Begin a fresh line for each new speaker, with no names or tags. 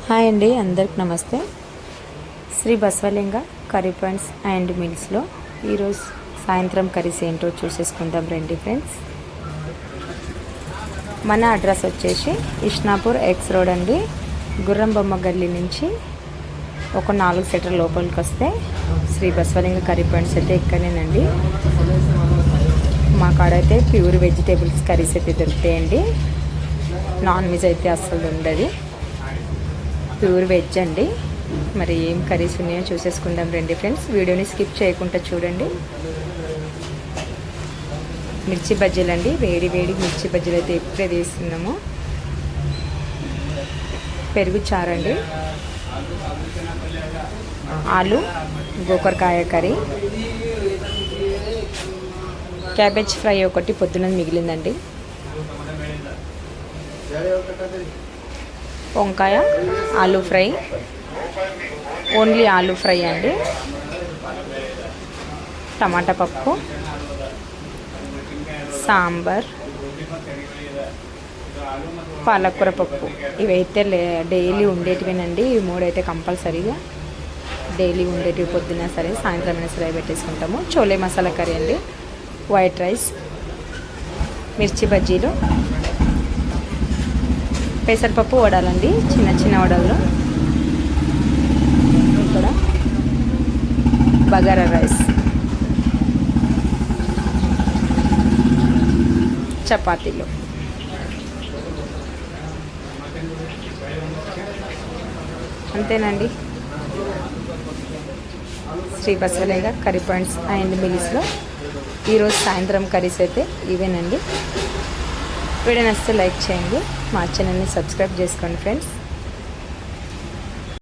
Hi అండి, అందరికి నమస్తే. Sri Basavalinga curry points and మీల్స్లో ఈరోజు సాయంత్రం కర్రీస్ ఏంటో చూసేసుకుందాం రండి ఫ్రెండ్స్. మన అడ్రస్ వచ్చేసి ఇష్నాపూర్ ఎక్స్ రోడ్ అండి. గుర్రం బొమ్మ గల్లీ నుంచి ఒక 4 సెటర్ లోపలికి వస్తే శ్రీ బసవలింగ కర్రీ పాయింట్స్ అయితే ఇక్కడనేనండి. మా కాడైతే ప్యూర్ వెజిటేబుల్స్ కర్రీస్ అయితే దొరుకుతాయండి. నాన్ వెజ్ అయితే అస్సలు ఉండదు, ప్యూర్ వెజ్ అండి. మరి ఏం కర్రీస్ ఉన్నాయో చూసేసుకుందాం రండి ఫ్రెండ్స్. వీడియోని స్కిప్ చేయకుండా చూడండి. మిర్చి బజ్జీలు అండి, వేడి వేడి మిర్చి బజ్జీలు అయితే ఇప్పుడే తీస్తున్నాము. పెరుగు చారండి, ఆలు గోకరకాయ కర్రీ, క్యాబేజ్ ఫ్రై ఒకటి పొద్దున మిగిలిందండి, వంకాయ ఆలు ఫ్రై, ఓన్లీ ఆలు ఫ్రై అండి, టమాటా పప్పు, సాంబార్, పాలకూర పప్పు. ఇవైతే డైలీ ఉండేటివేనండి. ఈ 3 అయితే కంపల్సరీగా డైలీ ఉండేటివి. పొద్దున్న సరే సాయంత్రం అయినా సరే పెట్టేసుకుంటాము. చోలే మసాలా కర్రీ అండి, వైట్ రైస్, మిర్చి బజ్జీలు, పెసరపప్పు వడాలండి, చిన్న చిన్న వడలు, ఇక్కడ బగారా రైస్, చపాతీలు. అంతేనండి. Sri Basavalinga curry points and మీల్స్లో ఈరోజు సాయంత్రం కర్రీస్ అయితే ఇవేనండి. వీడియో నచ్చితే లైక్ చేయండి, మా ఛానల్ని సబ్స్క్రైబ్ చేసుకోండి ఫ్రెండ్స్.